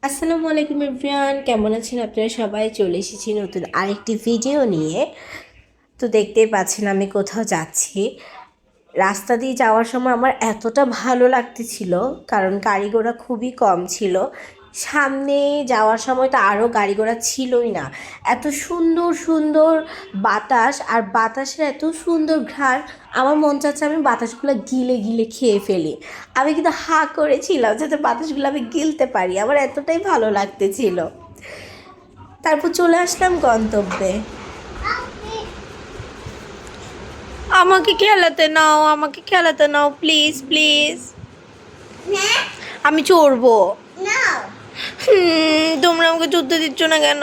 আসসালামু আলাইকুম এভরিওয়ান, কেমন আছেন আপনারা সবাই? চলে এসেছি নতুন আরেকটি ভিডিও নিয়ে। তো দেখতেই পাচ্ছেন আমি কোথাও যাচ্ছি। রাস্তা দিয়ে যাওয়ার সময় আমার এতটা ভালো লাগতেছিল, কারণ গাড়ি ঘোড়া খুবই কম ছিল। সামনে যাওয়ার সময় তো আরও গাড়ি ঘোড়া ছিলই না। এত সুন্দর সুন্দর বাতাস, আর বাতাসের এত সুন্দর ঘ্রাণ, আমার মন চাচ্ছে আমি বাতাসগুলো গিলে গিলে খেয়ে ফেলি। আমি কিন্তু হা করেছিলাম যাতে বাতাসগুলো আমি গিলতে পারি, আমার এতটাই ভালো লাগতেছিল। তারপর চলে আসলাম গন্তব্যে। আমাকে খেলাতে নাও, আমাকে খেলাতে নাও, প্লিজ প্লিজ। আমি চড়বো। তোমরা আমাকে চড়তে দিচ্ছ না কেন?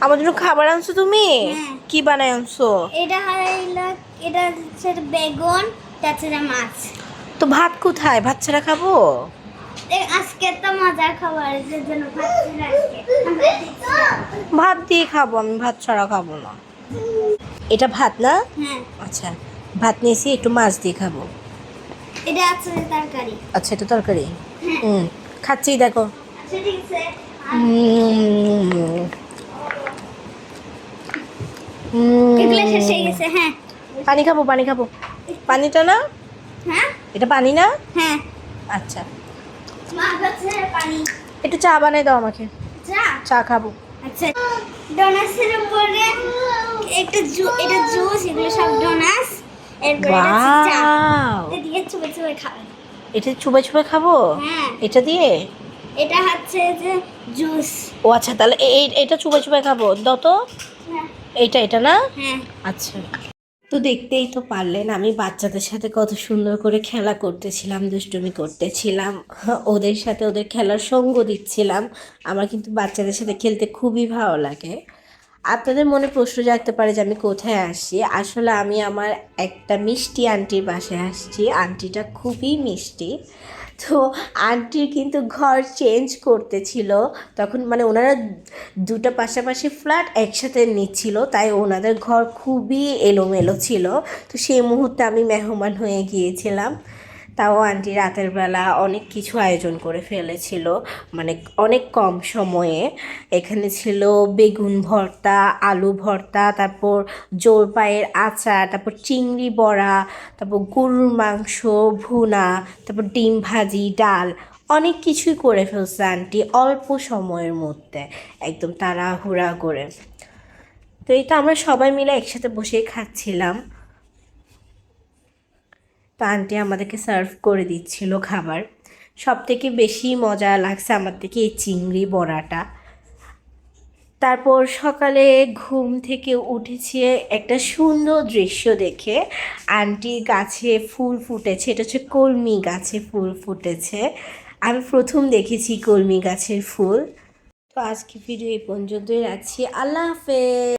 আমার জন্য খাবার আনছো তুমি? কি বানাই আনছো? এটা হলো এটা হচ্ছে বেগুন, তাছাড়া মাছ। তো ভাত কোথায়? ভাত ছাড়া খাবো? আজকে তো মজার খাবার, এর জন্য ভাত ছিল আজকে। ভাত দিয়ে খাবো, আমি ভাত ছাড়া খাবো না। এটা ভাত না? হ্যাঁ, আচ্ছা, ভাত নিয়েছি, একটু মাছ দিয়ে খাবো। এটা আছে তরকারি। আচ্ছা, এটা তরকারি। খাচ্ছি, দেখো। আচ্ছা, ঠিক আছে। উম, এগুলো শেষ হয়ে গেছে। হ্যাঁ, পানি খাবো, পানি খাবো। পানিটা না? হ্যাঁ, এটা পানি না? হ্যাঁ। আচ্ছা, মাছ আছে, পানি। একটু চা বানাই দাও আমাকে। চা। চা খাবো। আচ্ছা, ডোনাসের উপরে একটা এটা জুস, এগুলো সব ডোনাস। এরপরে এটা হচ্ছে চা। ওয়াও, এটা দিয়ে চুপে চুপে খাবেন। এটা চুবাই চুবাই খাবো? হ্যাঁ, এটা দিয়ে? এটা হচ্ছে যে জুস। ও আচ্ছা, তাহলে এটা চুবাই চুবাই খাবো, দাও তো। হ্যাঁ, এটা না? হ্যাঁ। আচ্ছা। তো দেখতেই তো পারলেন আমি বাচ্চাদের সাথে কত সুন্দর করে খেলা করতেছিলাম, দুষ্টুমি করতেছিলাম, ওদের সাথে ওদের খেলার সঙ্গ দিচ্ছিলাম। আমার কিন্তু বাচ্চাদের সাথে খেলতে খুবই ভালো লাগে। আপনাদের মনে প্রশ্ন জাগতে পারে যে আমি কোথায় আসছি। আসলে আমি আমার একটা মিষ্টি আন্টির বাসায় আসছি। আন্টিটা খুবই মিষ্টি। তো আন্টির কিন্তু ঘর চেঞ্জ করতেছিল তখন, মানে ওনারা দুটো পাশাপাশি ফ্ল্যাট একসাথে নিচ্ছিল, তাই ওনাদের ঘর খুবই এলোমেলো ছিল। তো সেই মুহূর্তে আমি মেহমান হয়ে গিয়েছিলাম। তাও আন্টি রাতের বেলা অনেক কিছু আয়োজন করে ফেলেছিল, মানে অনেক কম সময়ে। এখানে ছিল বেগুন ভর্তা, আলু ভর্তা, তারপর জলপাইয়ের আচার, তারপর চিংড়ি বড়া, তারপর গরুর মাংস ভুনা, তারপর ডিম ভাজি, ডাল, অনেক কিছুই করে ফেলছে আন্টি অল্প সময়ের মধ্যে, একদম তাড়াহুড়া করে। তো এই তো আমরা সবাই মিলে একসাথে বসেই খাচ্ছিলাম। তো আন্টি আমাদেরকে সার্ভ করে দিচ্ছিল খাবার। সব থেকে বেশি মজা লাগছে আমার থেকে এই চিংড়ি বড়াটা। তারপর সকালে ঘুম থেকে উঠেছি একটা সুন্দর দৃশ্য দেখে। আন্টির গাছে ফুল ফুটেছে, এটা হচ্ছে কলমি গাছে ফুল ফুটেছে। আমি প্রথম দেখেছি কলমি গাছের ফুল। তো আজকে ভিডিও এই পর্যন্তই রাখছি। আল্লাহ হাফেজ।